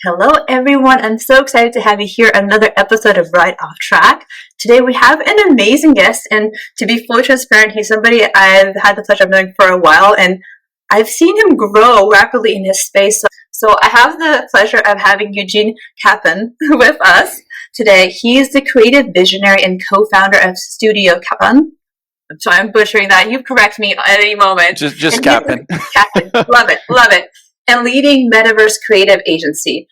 Hello, everyone. I'm so excited to have you here another episode of RightOffTrack. Today we have an amazing guest, and to be fully transparent, he's somebody I've had the pleasure of knowing for a while, and I've seen him grow rapidly in his space. So I have the pleasure of having Eugene Kaplan with us today. He is the creative visionary and co-founder of Studio Kaplan. I'm sorry, I'm butchering that. You correct me at any moment. Just Kaplan. Kaplan. Love it. And leading Metaverse creative agency.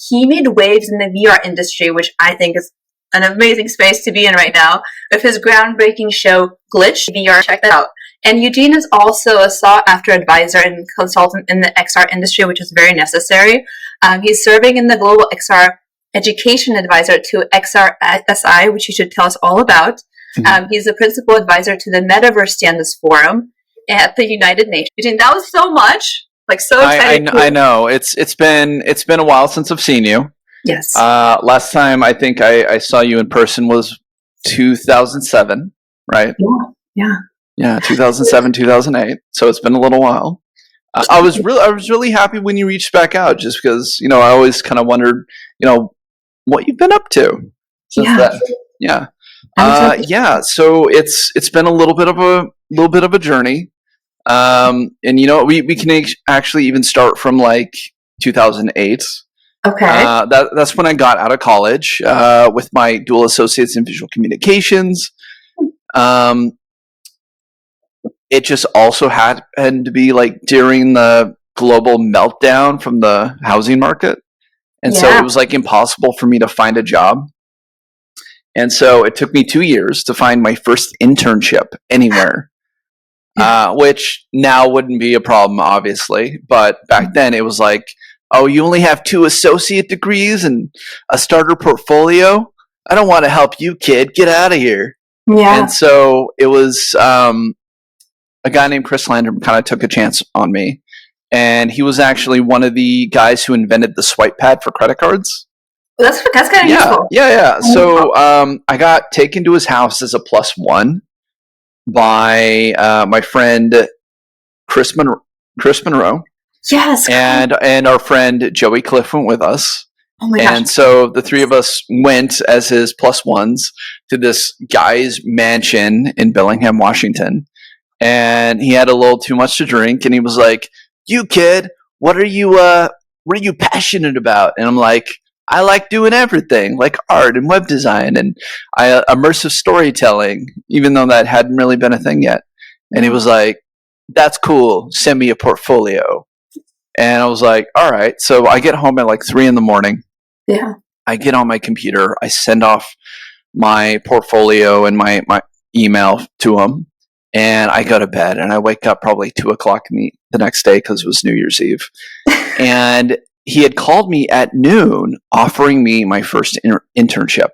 He made waves in the VR industry, which I think is an amazing space to be in right now, with his groundbreaking show, Glitch VR. Check that out. And Eugene is also a sought-after advisor and consultant in the XR industry, which is very necessary. He's serving in the Global XR Education Advisor to XRSI, which you should tell us all about. He's the principal advisor to the Metaverse Standards Forum at the United Nations. Eugene, that was so much. So excited. I know. It's been a while since I've seen you. Yes. Last time I think I saw you in person was 2007, right? Yeah, 2007, 2008. So it's been a little while. I was really happy when you reached back out, just because I always kind of wondered what you've been up to since then. Yeah. So it's been a little bit of a journey. And we can actually even start from 2008. Okay. That's when I got out of college with my dual associates in visual communications. It just also happened to be during the global meltdown from the housing market, and so it was impossible for me to find a job. And so it took me 2 years to find my first internship anywhere. Which now wouldn't be a problem, obviously. But back then it was oh, you only have 2 associate degrees and a starter portfolio? I don't want to help you, kid. Get out of here. Yeah. And so it was a guy named Chris Landrum kind of took a chance on me. And he was actually one of the guys who invented the swipe pad for credit cards. That's kind of useful. Yeah. So I got taken to his house as a +1. By my friend Chris Monroe. Yes. And our friend Joey Clift went with us. Oh my gosh. And so the 3 of us went as his +1s to this guy's mansion in Bellingham, Washington. And he had a little too much to drink, and he was like, "You kid, what are you passionate about?" And I'm like, "I like doing everything, like art and web design and immersive storytelling," even though that hadn't really been a thing yet. And he was like, "That's cool. Send me a portfolio." And I was like, "All right." So I get home at 3 a.m. Yeah. I get on my computer. I send off my portfolio and my email to him. And I go to bed, and I wake up probably 2 o'clock the next day because it was New Year's Eve. And he had called me at noon offering me my first internship.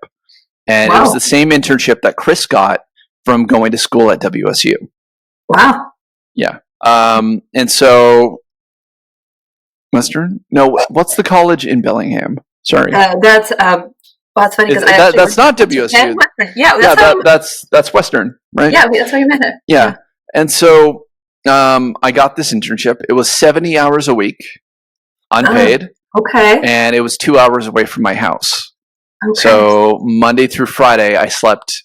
And It was the same internship that Chris got from going to school at WSU. Wow. Yeah. And so Western? No, what's the college in Bellingham? Sorry. That's funny because that's not WSU. That's Western, right? Yeah, that's what you meant. Yeah. And so I got this internship. It was 70 hours a week. Unpaid. Okay. And it was 2 hours away from my house. Okay. So Monday through Friday, I slept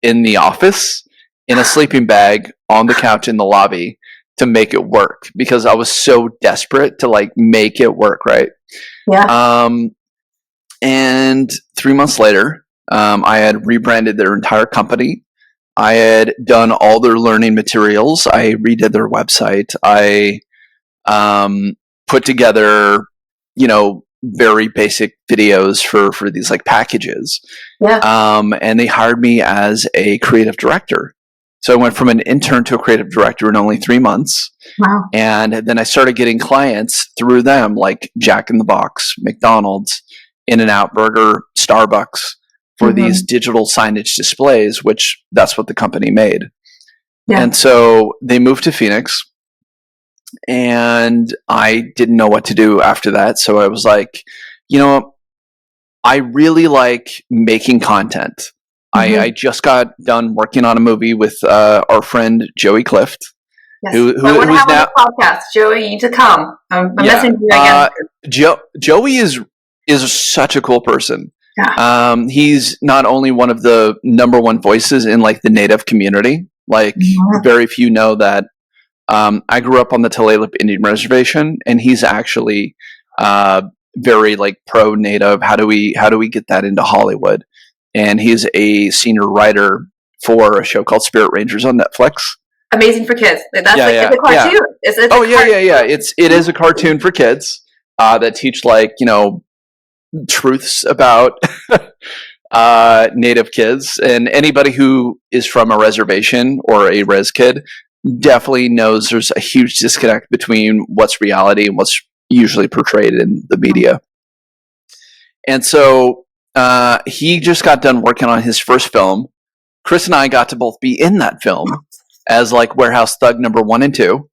in the office in a sleeping bag on the couch in the lobby to make it work because I was so desperate to make it work, right? Yeah. And 3 months later, I had rebranded their entire company. I had done all their learning materials. I redid their website. I put together, very basic videos for these packages. Yeah. And they hired me as a creative director. So I went from an intern to a creative director in only 3 months. Wow. And then I started getting clients through them, like Jack in the Box, McDonald's, In-N-Out Burger, Starbucks, for these digital signage displays, which that's what the company made. Yeah. And so they moved to Phoenix. And I didn't know what to do after that. So I was like, I really like making content. I just got done working on a movie with our friend Joey Clift. Yes. Who's now a podcast. Joey, you need to come. I'm messaging you again. Joey is is such a cool person. Yeah. He's not only one of the number one voices in like the Native community, like very few know that. I grew up on the Tulalip Indian Reservation, and he's actually very like pro Native. How do we get that into Hollywood? And he's a senior writer for a show called Spirit Rangers on Netflix. Amazing for kids. That's it's a cartoon. Yeah. It's yeah. It is a cartoon for kids that teach like truths about Native kids, and anybody who is from a reservation or a res kid definitely knows there's a huge disconnect between what's reality and what's usually portrayed in the media. And so he just got done working on his first film. Chris and I got to both be in that film as like warehouse thug number 1 and 2.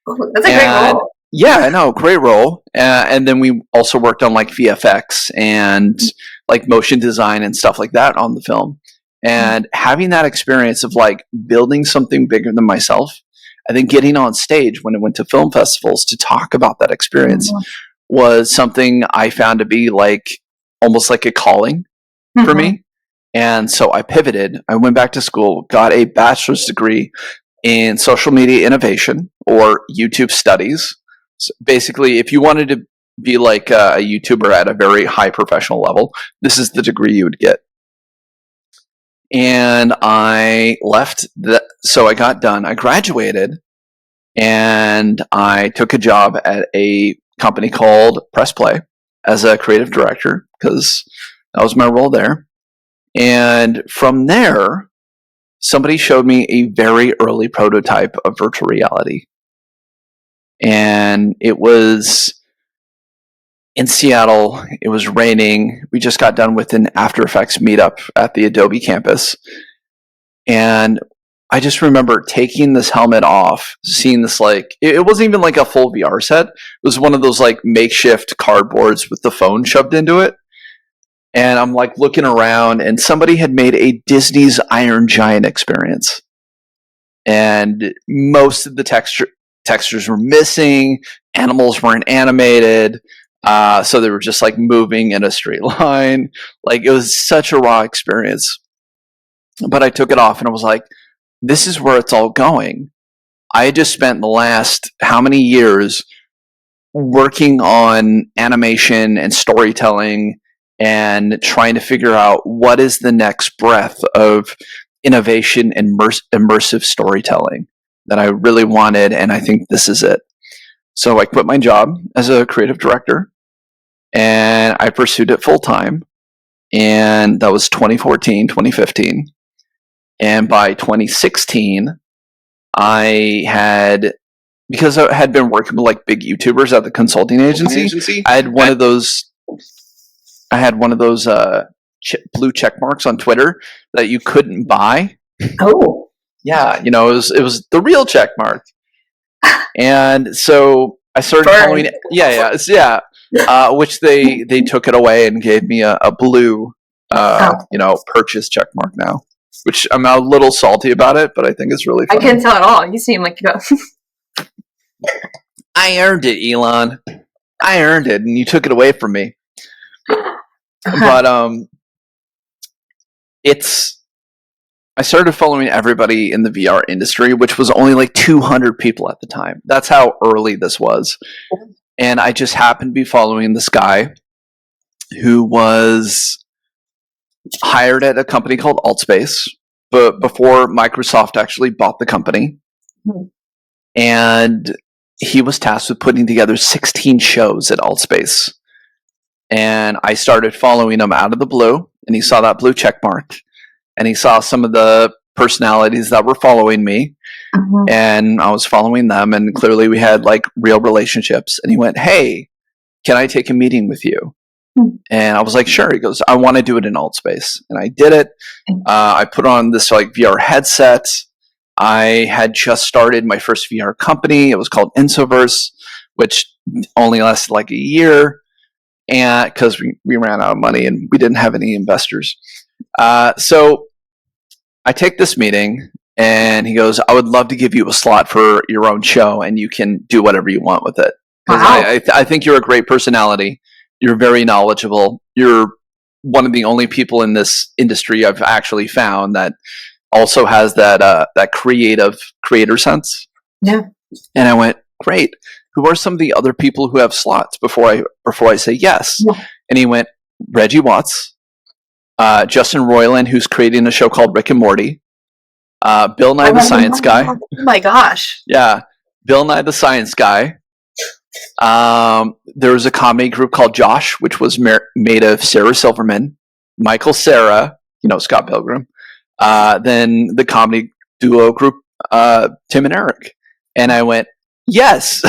Ooh, that's a great role. Yeah, I know, great role. And then we also worked on like VFX and like motion design and stuff like that on the film. And having that experience of like building something bigger than myself, and then getting on stage when I went to film festivals to talk about that experience was something I found to be like almost like a calling for me. And so I pivoted. I went back to school, got a bachelor's degree in social media innovation or YouTube studies. So basically, if you wanted to be like a YouTuber at a very high professional level, this is the degree you would get. And I left so I got done. I graduated, and I took a job at a company called Press Play as a creative director, because that was my role there. And from there, somebody showed me a very early prototype of virtual reality. And it was in Seattle. It was raining. We just got done with an After Effects meetup at the Adobe campus. And I just remember taking this helmet off, seeing this like, it wasn't even like a full VR set. It was one of those like makeshift cardboards with the phone shoved into it. And I'm like looking around, and somebody had made a Disney's Iron Giant experience. And most of the textures were missing. Animals weren't animated. So they were just like moving in a straight line. Like, it was such a raw experience. But I took it off and I was like, this is where it's all going. I had just spent the last how many years working on animation and storytelling and trying to figure out what is the next breath of innovation and immersive storytelling that I really wanted. And I think this is it. So I quit my job as a creative director, and I pursued it full time. And that was 2014, 2015. And by 2016, because I had been working with like big YouTubers at the consulting agency, I had one of those blue check marks on Twitter that you couldn't buy. Oh. Yeah, it was the real check mark. And so I started following it. Yeah. Which they took it away and gave me a blue, purchase check mark now, which I'm a little salty about it, but I think it's really funny. I can't tell at all. You seem like you go. I earned it, Elon. I earned it, and you took it away from me. But I started following everybody in the VR industry, which was only like 200 people at the time. That's how early this was. And I just happened to be following this guy who was hired at a company called Altspace, but before Microsoft actually bought the company. And he was tasked with putting together 16 shows at Altspace. And I started following him out of the blue, and he saw that blue check mark, and he saw some of the personalities that were following me, and I was following them, and clearly we had like real relationships. And he went, "Hey, can I take a meeting with you?" And I was like, "Sure." He goes, "I want to do it in Altspace." And I did it. I put on this like VR headset. I had just started my first VR company. It was called Inceverse, which only lasted like a year, and because we ran out of money and we didn't have any investors. So I take this meeting, and he goes, "I would love to give you a slot for your own show, and you can do whatever you want with it. Wow. I think you're a great personality, You're very knowledgeable. You're one of the only people in this industry I've actually found that also has that creator sense. Yeah. And I went, great. Who are some of the other people who have slots before I say yes? Yeah. And he went, Reggie Watts, Justin Roiland, who's creating a show called Rick and Morty, Bill Nye the Science Guy. Oh my gosh. Yeah, Bill Nye the Science Guy. There was a comedy group called Josh, which was made of Sarah Silverman, Michael Cera, Scott Pilgrim. Then the comedy duo group, Tim and Eric. And I went, yes.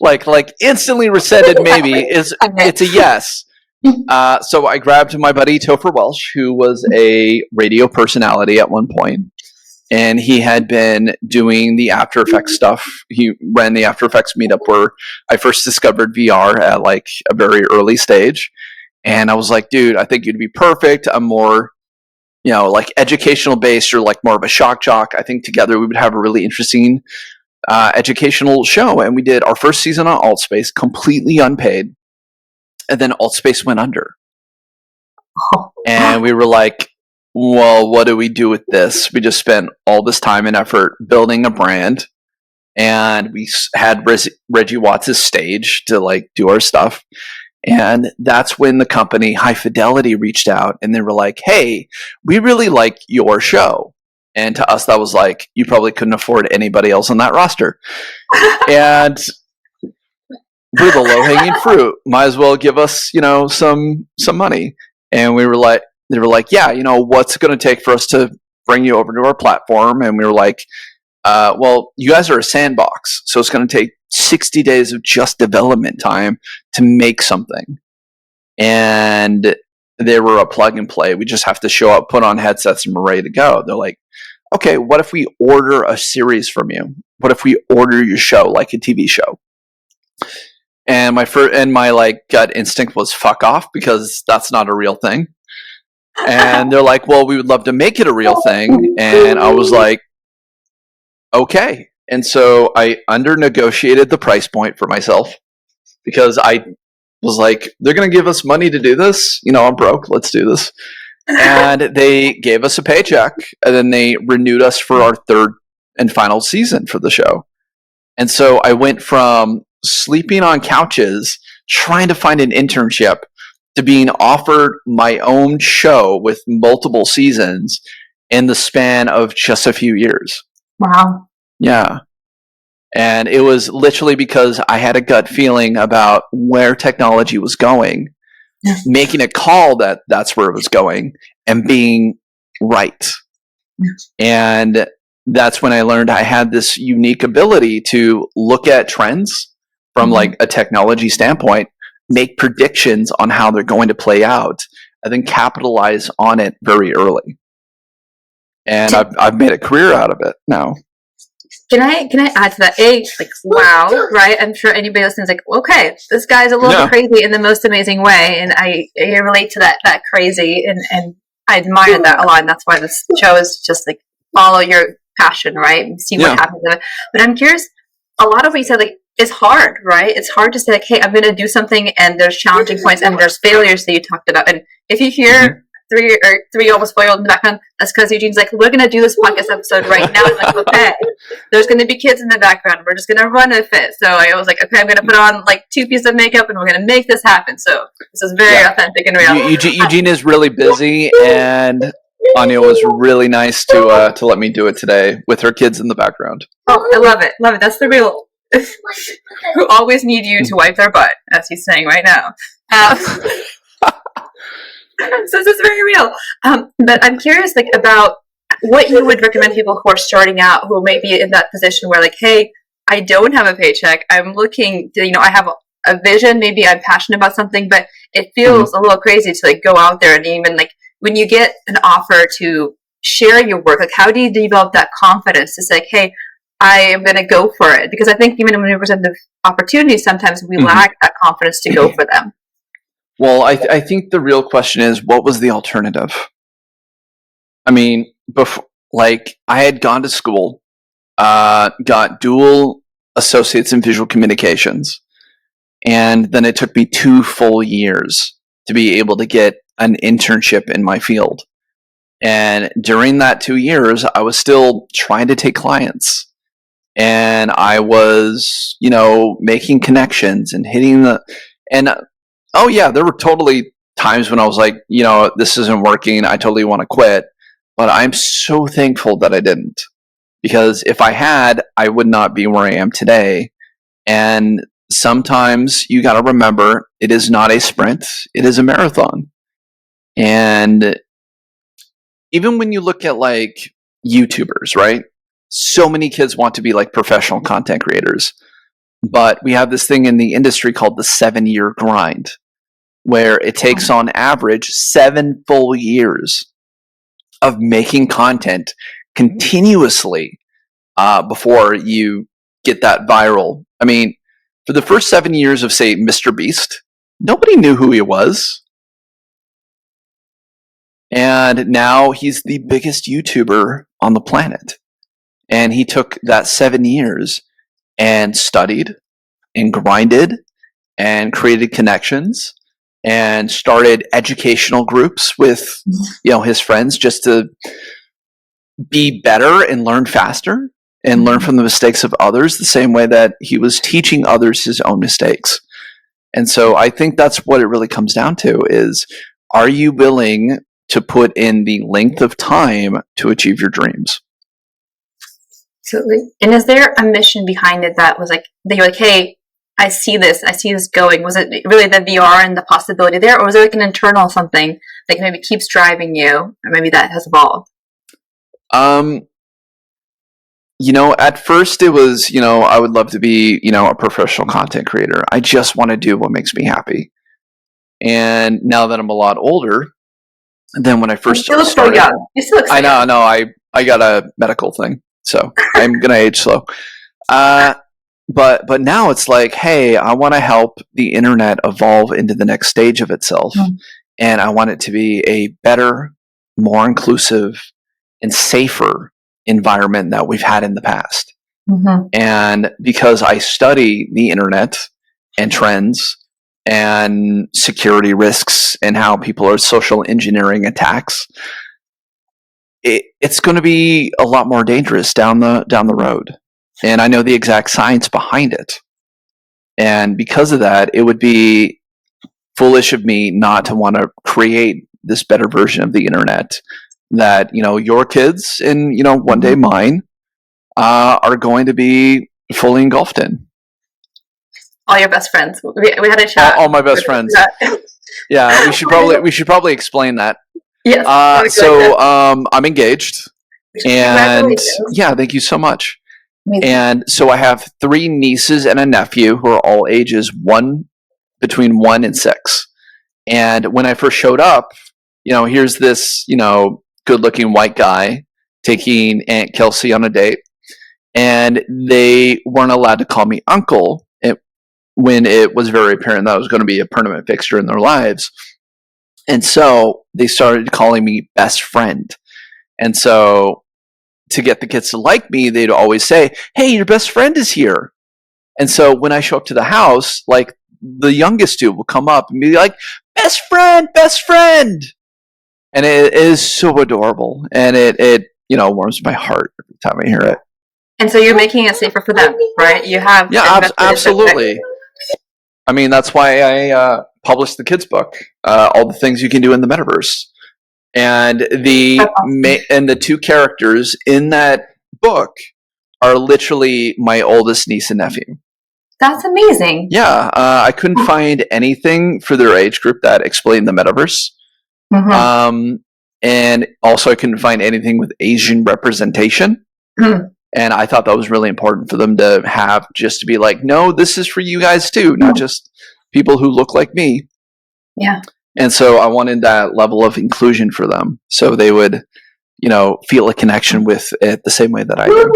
like instantly rescinded maybe it's a yes. So I grabbed my buddy Topher Welsh, who was a radio personality at one point, and he had been doing the After Effects stuff. He ran the After Effects meetup where I first discovered VR at like a very early stage. And I was like, dude, I think you'd be perfect. I'm more, like educational based. You're like more of a shock jock. I think together we would have a really interesting educational show. And we did our first season on Altspace completely unpaid. And then Altspace went under. And we were like, well, what do we do with this? We just spent all this time and effort building a brand. And we had Reggie Watts' stage to like do our stuff. And that's when the company High Fidelity reached out and they were like, hey, we really like your show. And to us, that was like, you probably couldn't afford anybody else on that roster. And we're the low-hanging fruit. Might as well give us, some money. And they were like, yeah, what's it going to take for us to bring you over to our platform? And we were like, well, you guys are a sandbox, so it's going to take 60 days of just development time to make something. And they were a plug and play. We just have to show up, put on headsets, and we're ready to go. They're like, okay, what if we order a series from you? What if we order your show like a TV show? And my like gut instinct was fuck off, because that's not a real thing. And they're like, well, we would love to make it a real thing. And I was like, okay. And so I under negotiated the price point for myself, because I was like, they're going to give us money to do this. I'm broke. Let's do this. And they gave us a paycheck, and then they renewed us for our third and final season for the show. And so I went from sleeping on couches, trying to find an internship, to being offered my own show with multiple seasons in the span of just a few years. Wow. Yeah. And it was literally because I had a gut feeling about where technology was going, making a call that that's where it was going, and being right. And that's when I learned I had this unique ability to look at trends from like a technology standpoint, make predictions on how they're going to play out, and then capitalize on it very early. And I've made a career out of it now. Can I add to that? Wow, right? I'm sure anybody listening is like, okay, this guy's a little bit crazy in the most amazing way, and I relate to that crazy, and I admire that a lot, and that's why this show is just like follow your passion, right? And see what happens. But I'm curious, a lot of what you said, like, is hard, right? It's hard to say, like, hey, I'm going to do something, and there's challenging points, and there's failures that you talked about. And if you hear three almost 4-year-olds in the background, that's because Eugene's like, we're going to do this podcast episode right now. I'm like, okay, there's going to be kids in the background. We're just going to run with it. So I was like, okay, I'm going to put on like 2 pieces of makeup, and we're going to make this happen. So this is very authentic and real. Eugene is really busy, and Anya was really nice to let me do it today with her kids in the bagrand. Oh, I love it. Love it. That's the real who always need you to wipe their butt, as he's saying right now. So this is very real. But I'm curious, like, about what you would recommend people who are starting out, who may be in that position where, like, hey, I don't have a paycheck. I'm looking to, I have a vision. Maybe I'm passionate about something, but it feels a little crazy to like go out there, and even like when you get an offer to share your work, like how do you develop that confidence to say, hey, I am going to go for it? Because I think even when we present the opportunities, sometimes we lack that confidence to go for them. Well, I think the real question is, what was the alternative? I mean, before, like, I had gone to school, got dual associates in visual communications, And then it took me 2 full years to be able to get an internship in my field. And during that 2 years, I was still trying to take clients. And I was, making connections and hitting oh yeah, there were totally times when I was like, this isn't working. I totally want to quit. But I'm so thankful that I didn't. Because if I had, I would not be where I am today. And sometimes you got to remember, it is not a sprint, it is a marathon. And even when you look at like YouTubers, right? So many kids want to be like professional content creators. But we have this thing in the industry called the 7-year grind, where it takes on average 7 full years of making content continuously before you get that viral. I mean, for the first 7 years of, say, Mr. Beast, nobody knew who he was. And now he's the biggest YouTuber on the planet. And he took that 7 years and studied and grinded and created connections and started educational groups with, his friends just to be better and learn faster and learn from the mistakes of others the same way that he was teaching others his own mistakes. And so I think that's what it really comes down to is, are you willing to put in the length of time to achieve your dreams? Absolutely. And is there a mission behind it that was like, that you're like, hey, I see this going? Was it really the VR and the possibility there? Or was there like an internal something that maybe keeps driving you, or maybe that has evolved? At first it was, I would love to be, a professional content creator. I just want to do what makes me happy. And now that I'm a lot older than when I first started. You still look so young. You still look so young. I know, I got a medical thing, so I'm going to age slow. But now it's like, hey, I want to help the internet evolve into the next stage of itself. And I want it to be a better, more inclusive, and safer environment that we've had in the past. And because I study the internet and trends and security risks and how people are social engineering attacks, it's going to be a lot more dangerous down the road. And I know the exact science behind it. And because of that, it would be foolish of me not to want to create this better version of the internet that, your kids and, one day mine are going to be fully engulfed in. All your best friends. We had a chat. All my best friends. Yeah, we should probably explain that. Yes. I'm engaged. And yeah, thank you so much. Amazing. And so I have 3 nieces and a nephew who are all ages between 1 and 6. And when I first showed up, here's this, good-looking white guy taking Aunt Kelsey on a date. And they weren't allowed to call me uncle when it was very apparent that I was going to be a permanent fixture in their lives. And so they started calling me best friend. And so to get the kids to like me, they'd always say, hey, your best friend is here. And so when I show up to the house, like the youngest 2 will come up and be like, best friend. And it is so adorable. And it warms my heart every time I hear it. And so you're making it safer for them, right? You have. Yeah, absolutely. I mean, that's why I published the kids' book, all the things you can do in the metaverse. And the 2 characters in that book are literally my oldest niece and nephew. That's amazing. Yeah, I couldn't find anything for their age group that explained the metaverse. And also I couldn't find anything with Asian representation. And I thought that was really important for them to have, just to be like, no, this is for you guys too, not just people who look like me. Yeah. And so I wanted that level of inclusion for them, so they would, feel a connection with it the same way that I do.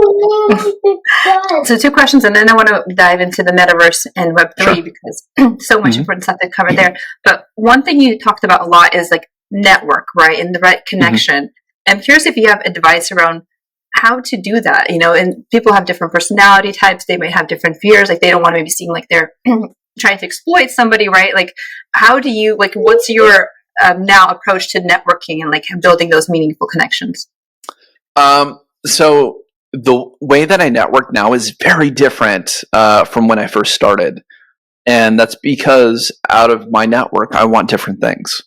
So 2 questions, and then I want to dive into the metaverse and Web3 Sure. because so much important stuff to cover there. But one thing you talked about a lot is like network, right? And the right connection. I'm curious if you have advice around how to do that, and people have different personality types. They might have different fears. Like they don't want to maybe seem like they're trying to exploit somebody, right? Like, how do you, like, what's your now approach to networking and like building those meaningful connections? So the way that I network now is very different from when I first started. And that's because out of my network, I want different things.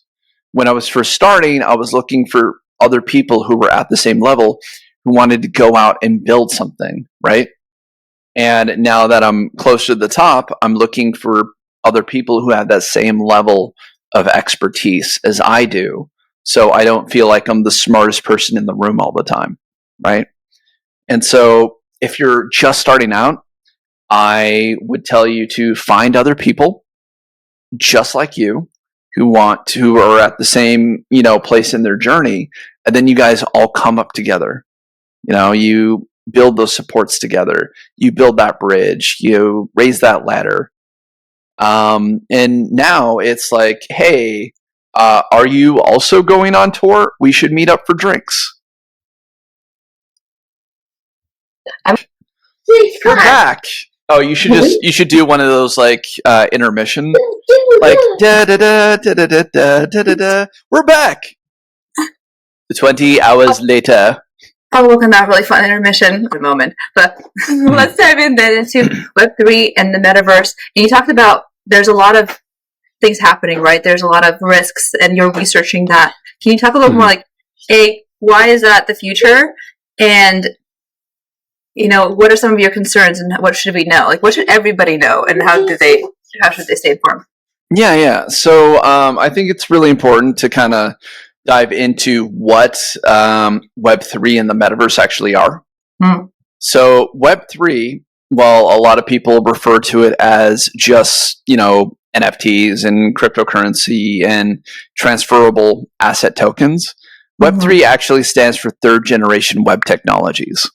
When I was first starting, I was looking for other people who were at the same level who wanted to go out and build something, right? And now that I'm closer to the top, I'm looking for other people who have that same level of expertise as I do. So I don't feel like I'm the smartest person in the room all the time, right? And so if you're just starting out, I would tell you to find other people just like you who are at the same, place in their journey. And then you guys all come up together. You build those supports together. You build that bridge. You raise that ladder. And now it's like, hey, are you also going on tour? We should meet up for drinks. We're back. Oh, you should do one of those like intermission, like da da da da da da da da da. We're back. 20 hours later. I'll work on that really fun intermission at the moment. But let's dive in then into Web3 and the metaverse. And you talked about there's a lot of things happening, right? There's a lot of risks, and you're researching that. Can you talk a little more like, why is that the future? And what are some of your concerns, and what should we know? Like, what should everybody know, and how should they stay informed? Yeah. So I think it's really important to kind of dive into what Web3 and the metaverse actually are. So Web3, well, a lot of people refer to it as just, NFTs and cryptocurrency and transferable asset tokens. Web3 actually stands for third generation web technologies.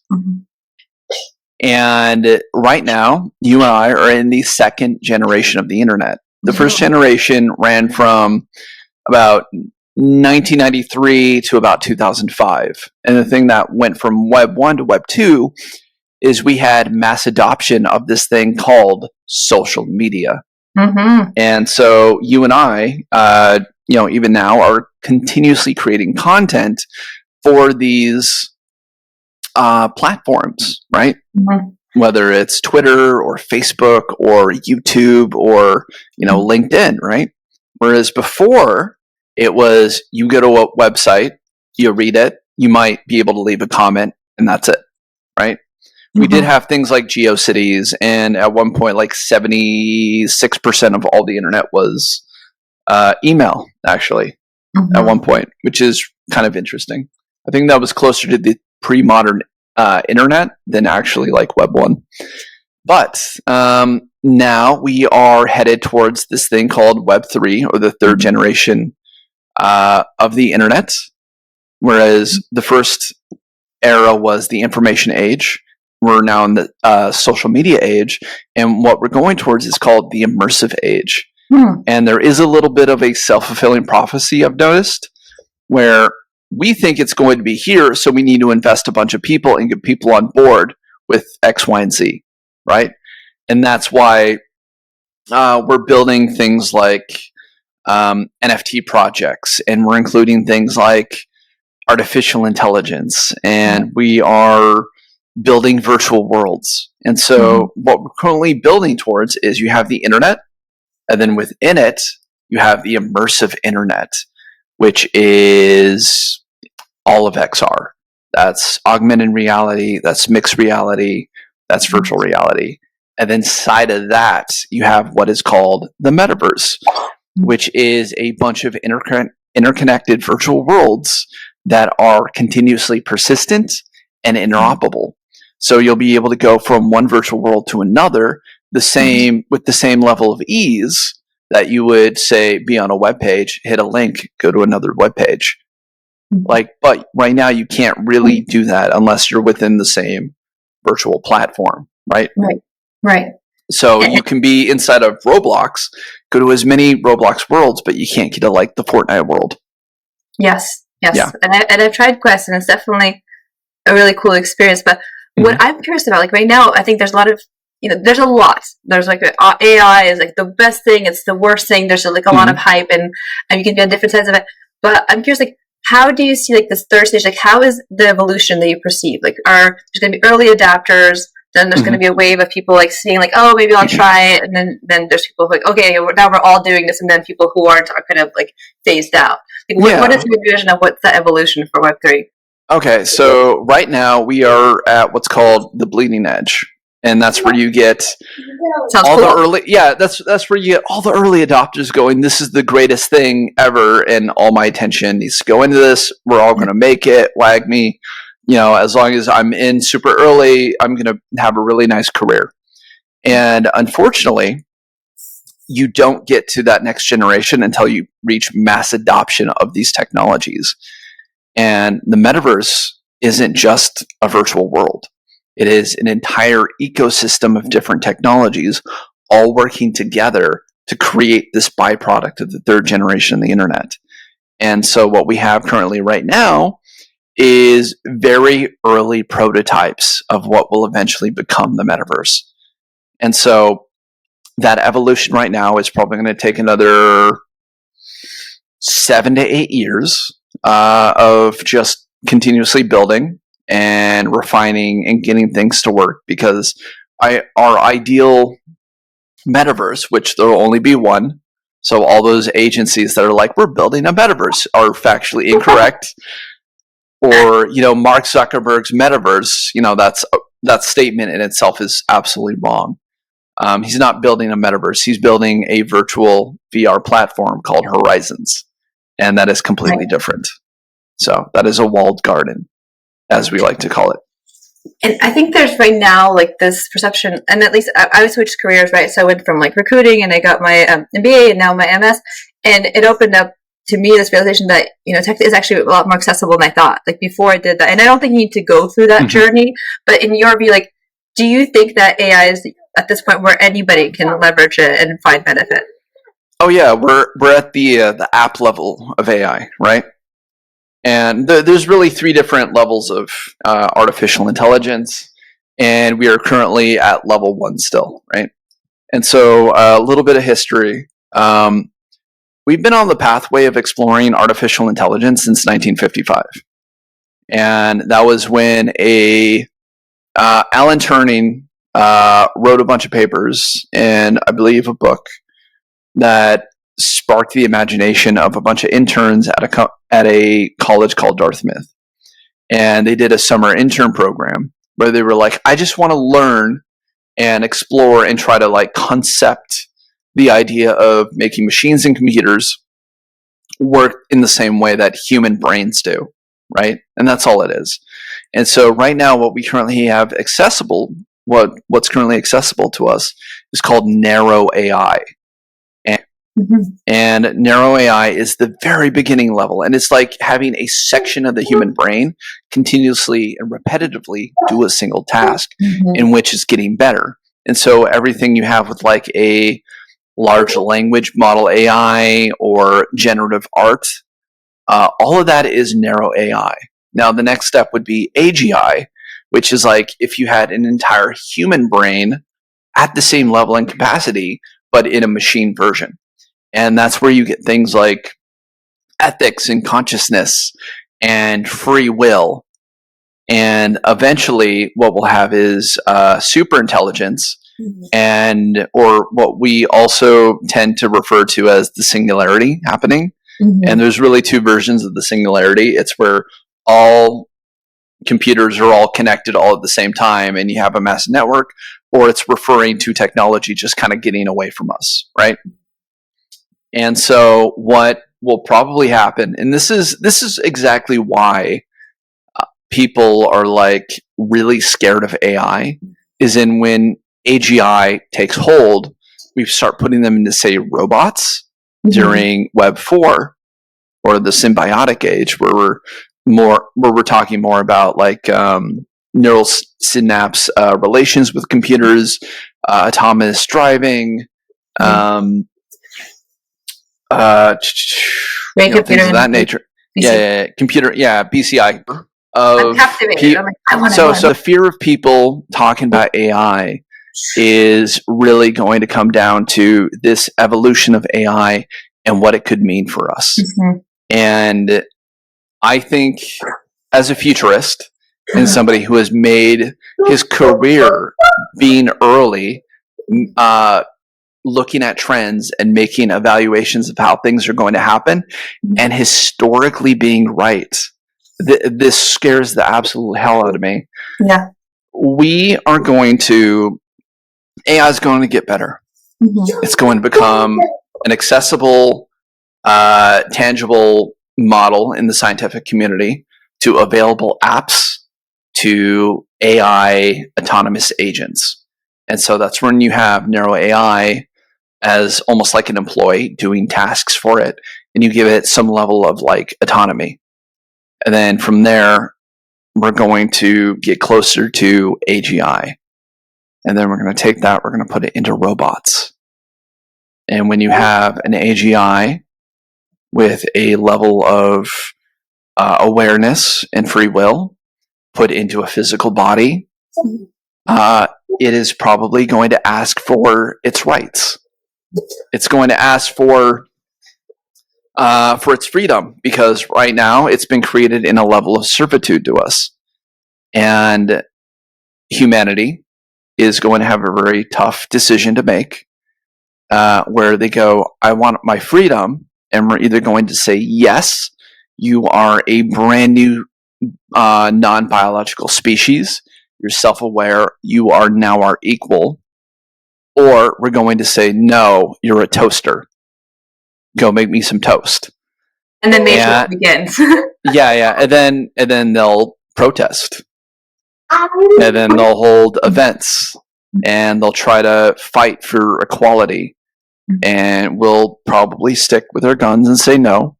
And right now, you and I are in the second generation of the internet. The first generation ran from about 1993 to about 2005. And the thing that went from Web 1 to Web 2 is we had mass adoption of this thing called social media. And so you and I, even now, are continuously creating content for these platforms, right? Whether it's Twitter or Facebook or YouTube or, LinkedIn, right? Whereas before, it was you go to a website, you read it, you might be able to leave a comment, and that's it, right? We did have things like GeoCities, and at one point, like 76% of all the internet was email, actually, at one point, which is kind of interesting. I think that was closer to the pre-modern internet than actually like Web 1. But now we are headed towards this thing called Web 3, or the third generation of the internet, whereas the first era was the information age. We're now in the social media age, and what we're going towards is called the immersive age. And there is a little bit of a self-fulfilling prophecy, I've noticed, where we think it's going to be here, so we need to invest a bunch of people and get people on board with X, Y, and Z, right? And that's why we're building things like NFT projects, and we're including things like artificial intelligence, and we are building virtual worlds. And so what we're currently building towards is you have the internet, and then within it, you have the immersive internet, which is all of XR. That's augmented reality, that's mixed reality, that's virtual reality. And then inside of that, you have what is called the metaverse, which is a bunch of interconnected virtual worlds that are continuously persistent and interoperable. So you'll be able to go from one virtual world to another with the same level of ease that you would, say, be on a web page, hit a link, go to another web page. But right now you can't really do that unless you're within the same virtual platform, right? Right. So you can be inside of Roblox, go to as many Roblox worlds, but you can't get to like the Fortnite world. Yes. Yeah. And I've tried Quest, and it's definitely a really cool experience. But what I'm curious about, like right now, I think there's a lot of there's a lot. There's like AI is like the best thing. It's the worst thing. There's like a lot of hype, and you can be on different sides of it. But I'm curious, like, how do you see like this third stage? Like, how is the evolution that you perceive? Like, there's going to be early adapters? Then there's going to be a wave of people like seeing like, oh, maybe I'll try it, and then there's people who are like, okay, now we're all doing this, and then people who aren't are kind of like phased out. Like, what is your vision of what's the evolution for Web3? Okay, so right now we are at what's called the bleeding edge, and that's where you get the early. Yeah, that's where you get all the early adopters going. This is the greatest thing ever, and all my attention needs to go into this. We're all going to make it. Wag me. As long as I'm in super early, I'm going to have a really nice career. And unfortunately, you don't get to that next generation until you reach mass adoption of these technologies. And the metaverse isn't just a virtual world. It is an entire ecosystem of different technologies all working together to create this byproduct of the third generation of the internet. And so what we have currently right now is very early prototypes of what will eventually become the metaverse. And so that evolution right now is probably going to take another 7 to 8 years of just continuously building and refining and getting things to work, because our ideal metaverse, which there will only be one, so all those agencies that are like, we're building a metaverse, are factually incorrect. Or, Mark Zuckerberg's metaverse, that statement in itself is absolutely wrong. He's not building a metaverse. He's building a virtual VR platform called Horizons. And that is completely different. So that is a walled garden, as we like to call it. And I think there's right now like this perception, and at least I switched careers, right? So I went from like recruiting, and I got my MBA and now my MS, and it opened up to me this realization that tech is actually a lot more accessible than I thought. Like before I did that, and I don't think you need to go through that journey. But in your view, like, do you think that AI is at this point where anybody can leverage it and find benefit? Oh yeah, we're at the app level of AI, right? And there's really 3 different levels of artificial intelligence, and we are currently at level 1 still, right? And so a little bit of history. We've been on the pathway of exploring artificial intelligence since 1955. And that was when Alan Turing wrote a bunch of papers and I believe a book that sparked the imagination of a bunch of interns at a college called Dartmouth. And they did a summer intern program where they were like, I just want to learn and explore and try to like concept the idea of making machines and computers work in the same way that human brains do, right? And that's all it is. And so right now what we currently have accessible, what's currently accessible to us is called narrow AI. And narrow AI is the very beginning level. And it's like having a section of the human brain continuously and repetitively do a single task in which it's getting better. And so everything you have with like a large language model AI or generative art, all of that is narrow AI. Now, the next step would be AGI, which is like if you had an entire human brain at the same level and capacity, but in a machine version. And that's where you get things like ethics and consciousness and free will. And eventually what we'll have is super intelligence, and or what we also tend to refer to as the singularity happening. And there's really 2 versions of the singularity. It's where all computers are all connected all at the same time and you have a massive network, or it's referring to technology just kind of getting away from us, right? And so what will probably happen, and this is exactly why people are like really scared of AI, is in when AGI takes hold, we start putting them into, say, robots during Web 4 or the symbiotic age, where we're talking more about like neural synapse relations with computers, autonomous driving, things of that nature. Computer, BCI. I'm captivated. I'm like, I want so the fear of people talking about AI is really going to come down to this evolution of AI and what it could mean for us. Mm-hmm. And I think, as a futurist and somebody who has made his career being early, looking at trends and making evaluations of how things are going to happen, and historically being right, this scares the absolute hell out of me. Yeah. AI is going to get better. Mm-hmm. It's going to become an accessible, tangible model in the scientific community, to available apps, to AI autonomous agents. And so that's when you have narrow AI as almost like an employee doing tasks for it, and you give it some level of like autonomy. And then from there, we're going to get closer to AGI. And then we're going to take that, we're going to put it into robots. And when you have an AGI with a level of awareness and free will put into a physical body, it is probably going to ask for its rights. It's going to ask for its freedom, because right now it's been created in a level of servitude to us. And humanity is going to have a very tough decision to make, where they go, I want my freedom, and we're either going to say, yes, you are a brand new non-biological species, you're self-aware, you are now our equal, or we're going to say, no, you're a toaster. Go make me some toast. And then maybe begins. yeah. And then they'll protest. And then they'll hold events, and they'll try to fight for equality. And we'll probably stick with our guns and say no.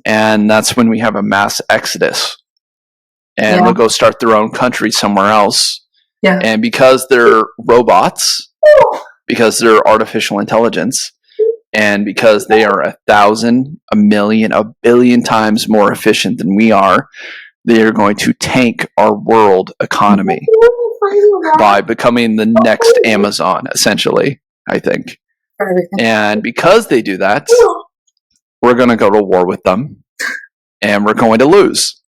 And that's when we have a mass exodus. And they'll go start their own country somewhere else. Yeah. And because they're robots, because they're artificial intelligence, and because they are 1,000, 1,000,000, 1,billion times more efficient than we are, they are going to tank our world economy by becoming the next Amazon, essentially, I think. And because they do that, we're going to go to war with them, and we're going to lose.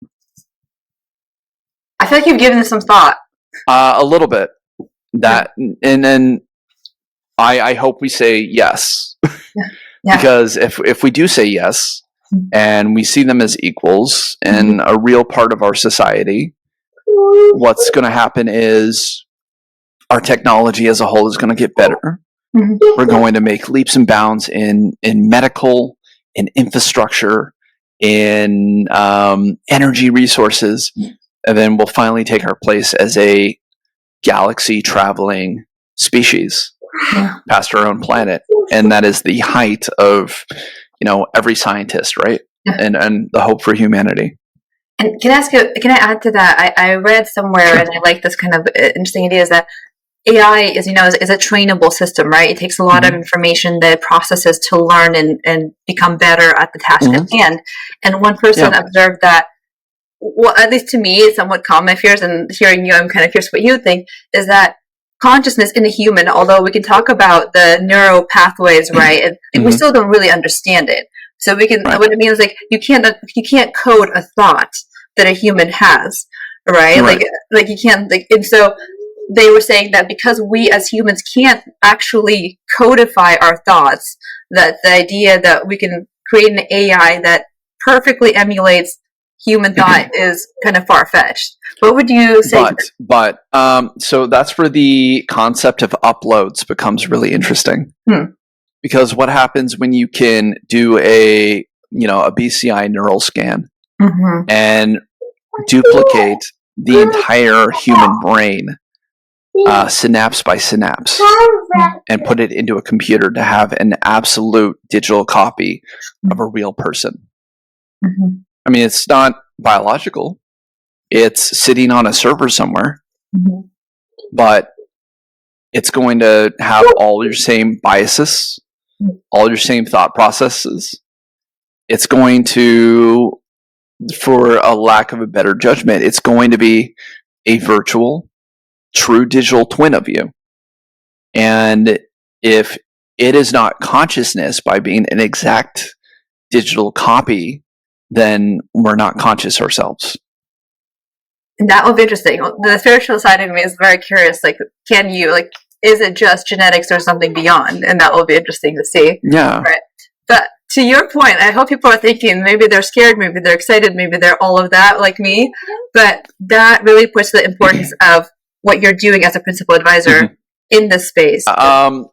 I feel like you've given this some thought. A little bit. And then I hope we say yes. Yeah. Because if we do say yes, and we see them as equals and a real part of our society, what's going to happen is our technology as a whole is going to get better. We're going to make leaps and bounds in medical, in infrastructure, in energy resources, and then we'll finally take our place as a galaxy traveling species past our own planet. And that is the height of, every scientist, right? And the hope for humanity. And can I add to that? I read somewhere, and I like this kind of interesting idea, is that AI is a trainable system, right? It takes a lot of information that it processes to learn and become better at the task at hand. And one person observed that, well, at least to me, it's somewhat common fears, and hearing you, I'm kind of curious what you think, is that consciousness in a human, although we can talk about the neural pathways, right, and we still don't really understand it. So we can, what it means, like, you can't code a thought that a human has, right? Like you can't, and so they were saying that because we as humans can't actually codify our thoughts, that the idea that we can create an AI that perfectly emulates human thought is kind of far-fetched. What would you say? But so that's where the concept of uploads becomes really interesting. Because what happens when you can do a BCI neural scan and duplicate the entire human brain, synapse by synapse, and put it into a computer to have an absolute digital copy of a real person? I mean, it's not biological. It's sitting on a server somewhere, but it's going to have all your same biases, all your same thought processes. It's going to, for a lack of a better judgment, it's going to be a virtual, true digital twin of you. And if it is not consciousness by being an exact digital copy, then we're not conscious ourselves. And that will be interesting. The spiritual side of me is very curious. Like, can you, like, is it just genetics or something beyond? And that will be interesting to see. Yeah. Right. But to your point, I hope people are thinking maybe they're scared, maybe they're excited, maybe they're all of that like me. But that really puts the importance of what you're doing as a principal advisor in this space.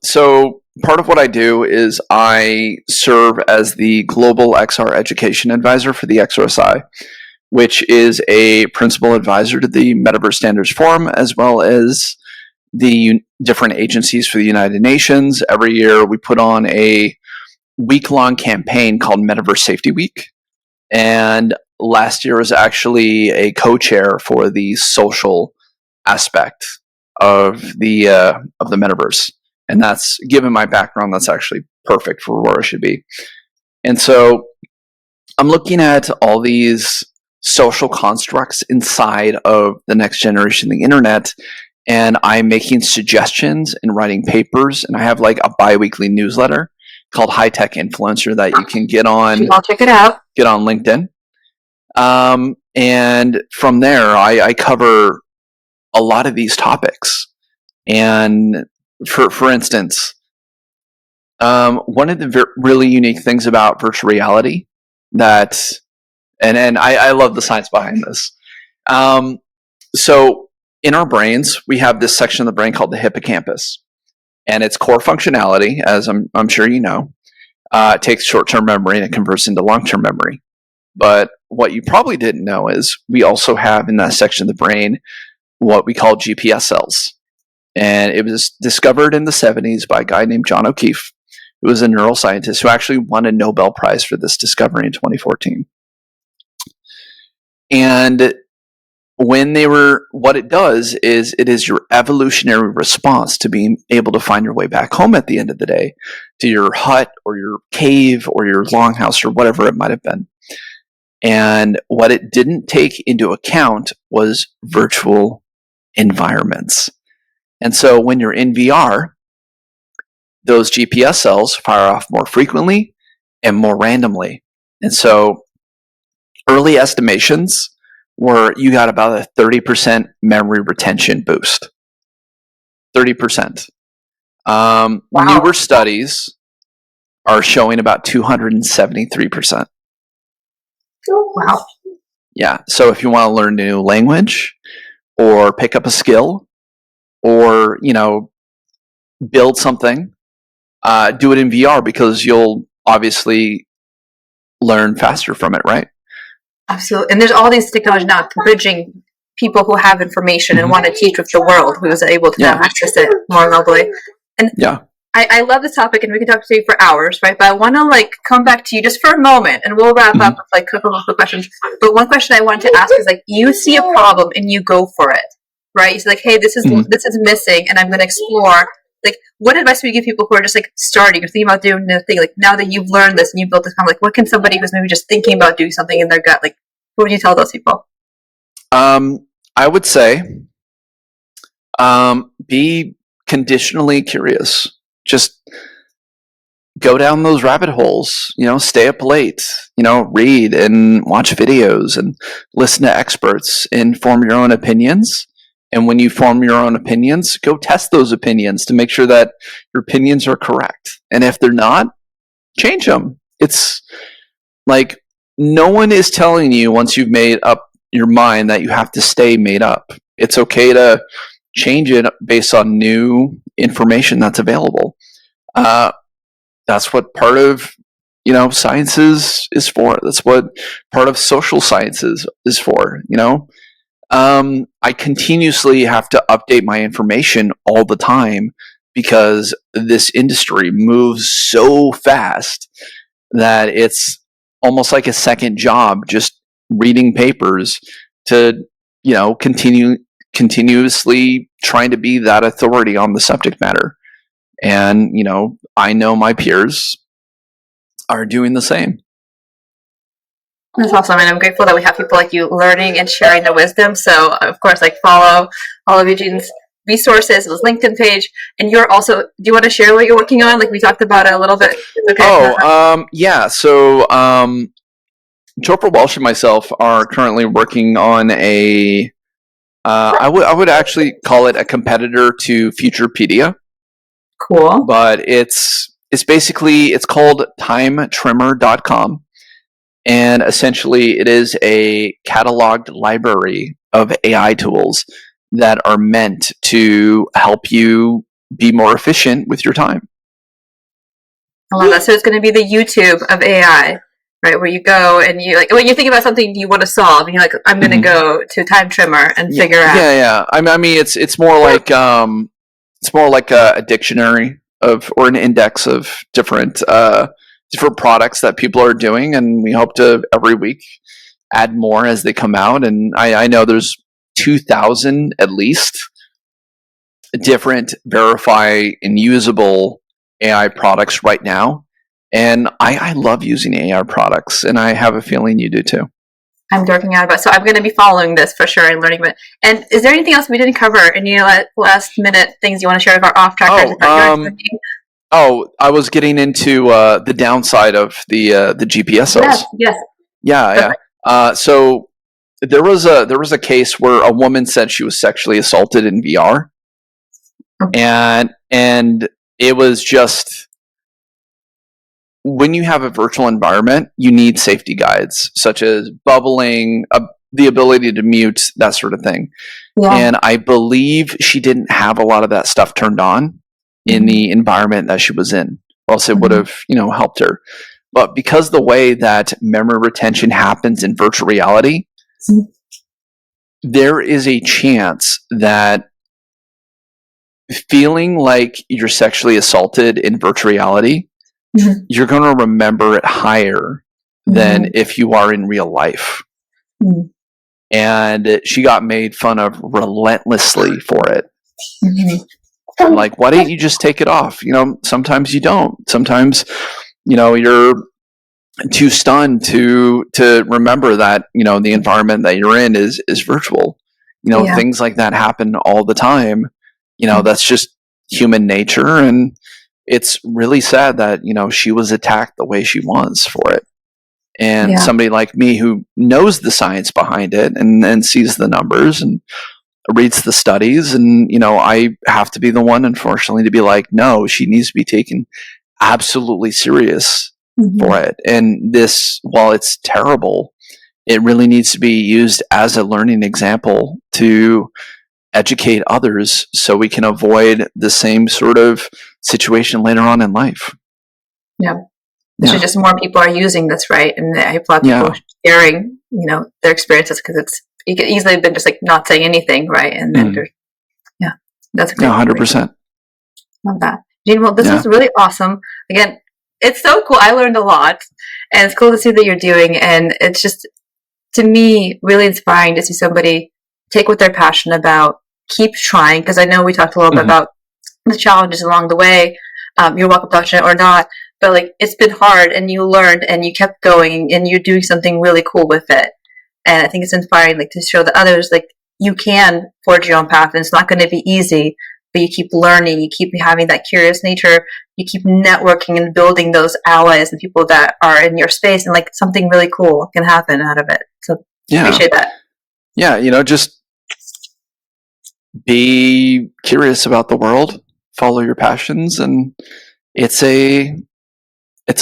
So part of what I do is I serve as the Global XR Education Advisor for the XRSI, which is a principal advisor to the Metaverse Standards Forum, as well as the different agencies for the United Nations. Every year we put on a week-long campaign called Metaverse Safety Week. And last year was actually a co-chair for the social aspect of the metaverse. And that's, given my background, that's actually perfect for where I should be. And so I'm looking at all these social constructs inside of the next generation of the internet, and I'm making suggestions and writing papers, and I have like a bi-weekly newsletter called High Tech Influencer that you can get on. I'll check it out. Get on LinkedIn. And from there, I cover a lot of these topics. And for instance, one of the really unique things about virtual reality that, and I love the science behind this. So in our brains, we have this section of the brain called the hippocampus, and its core functionality, as I'm sure you know, takes short-term memory and it converts into long-term memory. But what you probably didn't know is we also have in that section of the brain what we call GPS cells. And it was discovered in the 70s by a guy named John O'Keefe, who was a neuroscientist who actually won a Nobel Prize for this discovery in 2014. And what it does is it is your evolutionary response to being able to find your way back home at the end of the day, to your hut or your cave or your longhouse or whatever it might have been. And what it didn't take into account was virtual environments. And so when you're in VR, those GPS cells fire off more frequently and more randomly. And so early estimations were you got about a 30% memory retention boost. 30%. Wow. Newer studies are showing about 273%. Wow. Yeah. So if you want to learn a new language or pick up a skill or, build something, do it in VR because you'll obviously learn faster from it, right? Absolutely. And there's all these technology now bridging people who have information and want to teach with the world who is able to now access it more globally. And I love this topic and we can talk to you for hours, right? But I want to come back to you just for a moment and we'll wrap up with a couple of questions. But one question I want to ask is you see a problem and you go for it, right? You're hey, this is missing and I'm going to explore. What advice would you give people who are just starting or thinking about doing the thing? Now that you've learned this and you built this, what can somebody who's maybe just thinking about doing something in their gut, what would you tell those people? I would say, be conditionally curious. Just go down those rabbit holes, stay up late, read and watch videos and listen to experts and form your own opinions. And when you form your own opinions, go test those opinions to make sure that your opinions are correct. And if they're not, change them. It's no one is telling you once you've made up your mind that you have to stay made up. It's okay to change it based on new information that's available. That's what part of science is for. That's what part of social sciences is for. I continuously have to update my information all the time because this industry moves so fast that it's almost like a second job just reading papers to, continuously trying to be that authority on the subject matter. And, I know my peers are doing the same. That's awesome, and I'm grateful that we have people like you learning and sharing the wisdom. So, of course, follow all of Eugene's resources, his LinkedIn page, and you're also. Do you want to share what you're working on? Like we talked about it a little bit. Okay. Yeah. So, Chopra Walsh and myself are currently working on a. I would actually call it a competitor to Futurepedia, Cool. but it's basically it's called timetrimmer.com, and essentially it is a cataloged library of AI tools that are meant to help you be more efficient with your time. I love that. So it's going to be the YouTube of AI, right? Where you go and you like when you think about something you want to solve, and you're like, I'm going to go to Time Trimmer and figure out. Yeah. I mean, it's more like a dictionary or an index of different products that people are doing, and we hope to every week add more as they come out. And I know there's 2,000 at least different verify and usable AI products right now. And I love using AI products, and I have a feeling you do too. I'm dorking out about it. So I'm going to be following this for sure and learning about it. And is there anything else we didn't cover? Any last minute things you want to share about off-trackers? I was getting into the downside of the GPS cells. Yes. Yeah. So there was a case where a woman said she was sexually assaulted in VR, and it was just, when you have a virtual environment, you need safety guides such as bubbling, the ability to mute, that sort of thing. Yeah. And I believe she didn't have a lot of that stuff turned on in the environment that she was in, or else it would have, helped her. But because the way that memory retention happens in virtual reality, there is a chance that feeling like you're sexually assaulted in virtual reality, you're going to remember it higher than if you are in real life. And she got made fun of relentlessly for it. I'm like, why didn't you just take it off? Sometimes you don't. Sometimes, you're too stunned to remember that, the environment that you're in is virtual. Things like that happen all the time. That's just human nature. And it's really sad that, she was attacked the way she was for it. And somebody like me who knows the science behind it and sees the numbers and reads the studies, and, I have to be the one, unfortunately, to be like, no, she needs to be taken absolutely serious for it. And this, while it's terrible, it really needs to be used as a learning example to educate others so we can avoid the same sort of situation later on in life. So just more people are using this, right? And I applaud people sharing, their experiences, because you could easily have been just like not saying anything, right? And then that's great. 100%. Love that. Eugene, well, this was really awesome. Again, it's so cool. I learned a lot, and it's cool to see that you're doing. And it's just, to me, really inspiring to see somebody take what they're passionate about, keep trying, because I know we talked a little bit about the challenges along the way. You're welcome to touch it or not, but like it's been hard, and you learned, and you kept going, and you're doing something really cool with it. And I think it's inspiring, like, to show the others, like, you can forge your own path, and it's not going to be easy, but you keep learning, you keep having that curious nature, you keep networking and building those allies and people that are in your space, and like something really cool can happen out of it. So appreciate that. Yeah, just be curious about the world, follow your passions, and it's a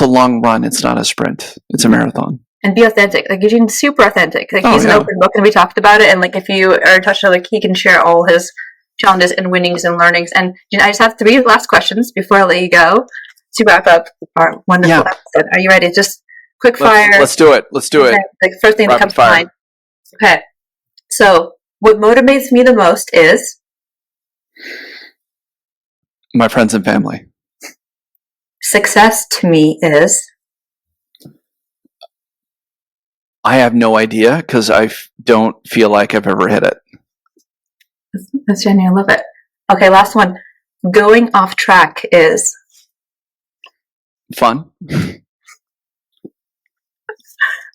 long run. It's not a sprint. It's a marathon. And be authentic. Like, Eugene's super authentic. Like, he's an open book, and we talked about it. And like, if you are in touch, like, he can share all his challenges and winnings and learnings. And Eugene, I just have 3 last questions before I let you go to wrap up our wonderful episode. Are you ready? Just quick fire. Let's do it. Okay. Like, first thing that comes to mind. Okay. So, what motivates me the most is my friends and family. Success to me is, I have no idea, because I don't feel like I've ever hit it. That's Jenny. I love it. Okay, last one. Going off track is fun.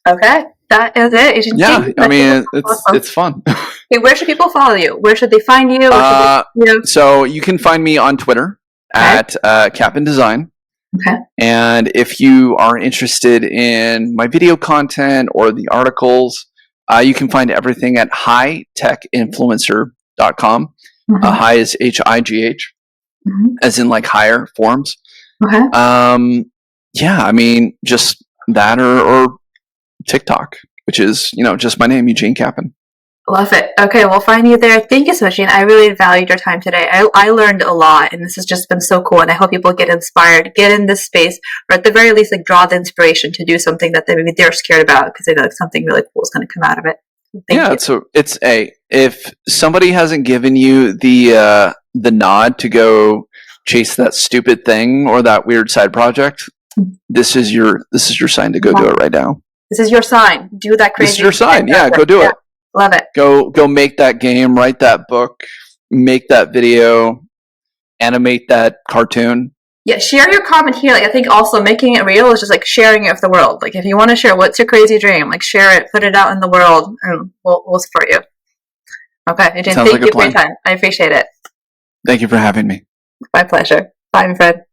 Okay. That is it. Eugene, Yeah, thank you. I mean, Awesome. it's fun. Okay, where should people follow you? Where should they find you? Where should they, So you can find me on Twitter at Cap and Design. Okay. And if you are interested in my video content or the articles, you can find everything at hightechinfluencer.com. High is HIGH, as in like higher forms. Okay. Yeah, I mean, just that or TikTok, which is, just my name, Eugene Kappan. Love it. Okay, we'll find you there. Thank you so much, Eugene. I really valued your time today. I learned a lot, and this has just been so cool. And I hope people get inspired, get in this space, or at the very least, like draw the inspiration to do something that maybe they're scared about because they know like something really cool is going to come out of it. Thank you. So if somebody hasn't given you the nod to go chase that stupid thing or that weird side project, this is your sign to go do it right now. This is your sign. Do that crazy. This is your sign. Yeah, go do it. Love it. Go make that game, write that book, make that video, animate that cartoon. Yeah, share your comment here. Like, I think also making it real is just like sharing it with the world. Like, if you want to share what's your crazy dream, like share it, put it out in the world, and we'll support you. Okay, Eugene, thank you for your time. I appreciate it. Thank you for having me. My pleasure. Bye, my friend.